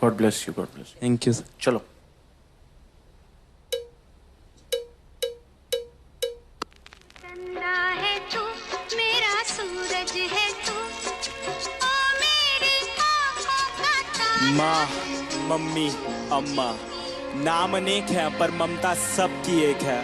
God bless you, God bless you. Thank you sir. चलो। चंदा है तू, मेरा सूरज है तू, ओ मेरी आँखों का तारा। माँ, मम्मी, अम्मा, नाम अनेक है पर ममता सबकी एक है।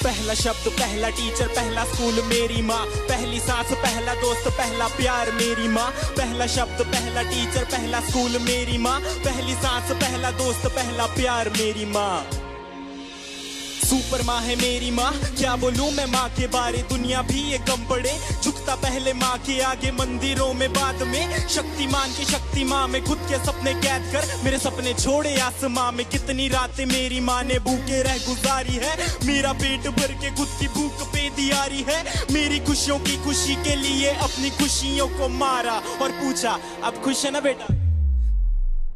पहला शब्द, पहला टीचर, पहला स्कूल मेरी माँ, पहली सांस, पहला दोस्त, पहला प्यार मेरी माँ। पहला शब्द, पहला टीचर, पहला स्कूल मेरी माँ, पहली सांस, पहला दोस्त, पहला प्यार मेरी माँ। सुपर माँ है मेरी माँ, क्या बोलूं मैं माँ के बारे, दुनिया भी ये कम पड़े। झुकता पहले माँ के आगे, मंदिरों में बाद में। शक्तिमान की शक्ति माँ में खुद के सपने कैद कर मेरे सपने छोड़े आसमां में। कितनी रातें मेरी माँ ने भूखे रह गुजारी है, मेरा पेट भर के खुद की भूख पे दियारी है। मेरी खुशियों की खुशी के लिए अपनी खुशियों को मारा और पूछा अब खुश है ना बेटा।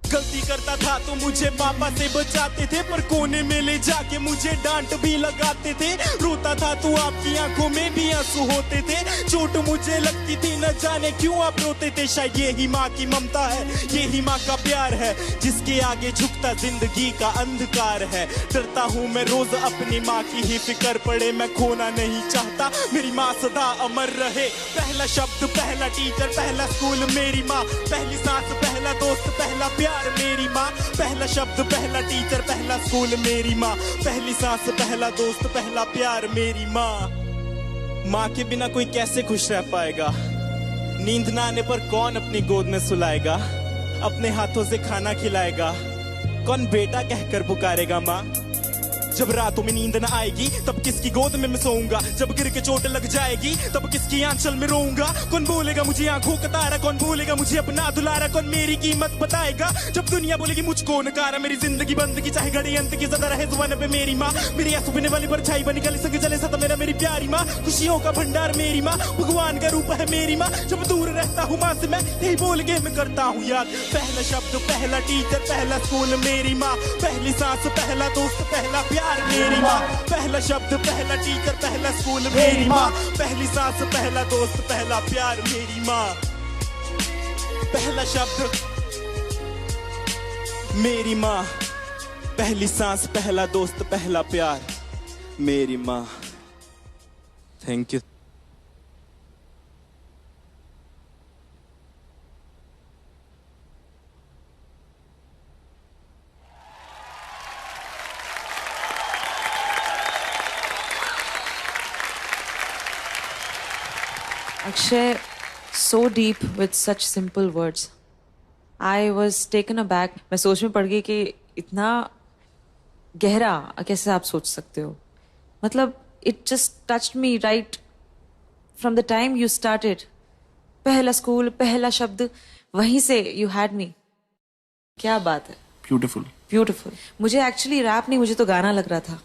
गलती करता था तो मुझे पापा से बचाते थे, पर कोने में ले जाके मुझे डांट भी लगाते थे। रोता था तो आपकी आंखों में भी आंसू होते थे। चोट मुझे लगती थी न जाने क्यों आप रोते थे। शायद यही माँ की ममता है, यही माँ का प्यार है, जिसके आगे झुकता जिंदगी का अंधकार है। डरता हूँ मैं रोज अपनी माँ की ही फिक्र पड़े, मैं खोना नहीं चाहता, मेरी माँ सदा अमर रहे। पहला शब्द, पहला टीचर, पहला स्कूल मेरी माँ, पहली सांस, पहला दोस्त, पहला प्यार मेरी माँ। पहला शब्द, पहला टीचर, पहला स्कूल मेरी माँ, पहली सांस, पहला दोस्त, पहला प्यार मेरी माँ। माँ के बिना कोई कैसे खुश रह पाएगा, नींद ना आने पर कौन अपनी गोद में सुलाएगा, अपने हाथों से खाना खिलाएगा, कौन बेटा कहकर पुकारेगा माँ। जब रातों में नींद न आएगी तब किसकी गोद में मैं सोऊंगा, जब गिर के चोट लग जाएगी तब किसकी आंचल में रोऊंगा। कौन बोलेगा मुझे आंखों का तारा, कौन बोलेगा मुझे अपना दुलारा, कौन मेरी कीमत बताएगा जब दुनिया बोलेगी मुझको नकारा। मेरी जिंदगी बंद की चाहे घड़ी अंत की सदा रहे जुबान पे मेरी माँ, मेरी आंसू पीने वाली परछाई बनी गली संग जले सदा मेरा मेरी प्यारी माँ। खुशियों का भंडार मेरी माँ, भगवान का रूप है मेरी माँ। जब दूर रहता हूँ माँ से मैं यही बोल के मैं करता हूँ याद। पहला शब्द, पहला टीचर, पहला स्कूल मेरी माँ, पहली सांस, पहला दोस्त, पहला प्यार मेरी माँ। पहला शब्द, पहला टीचर, पहला स्कूल मेरी माँ, पहली सांस, पहला दोस्त, पहला प्यार मेरी माँ। पहला शब्द मेरी माँ, पहली सांस, पहला दोस्त, पहला प्यार मेरी माँ। Thank you. Akshay, so deep with such simple words. I was taken aback. मैं सोच में पड़ गई कि इतना गहरा कैसे आप सोच सकते हो। मतलब it just touched me right from the time you started. पहला स्कूल, पहला शब्द, वहीं से you had me. क्या बात है। ब्यूटीफुल। ब्यूटीफुल। मुझे एक्चुअली रैप नहीं, मुझे तो गाना लग रहा था।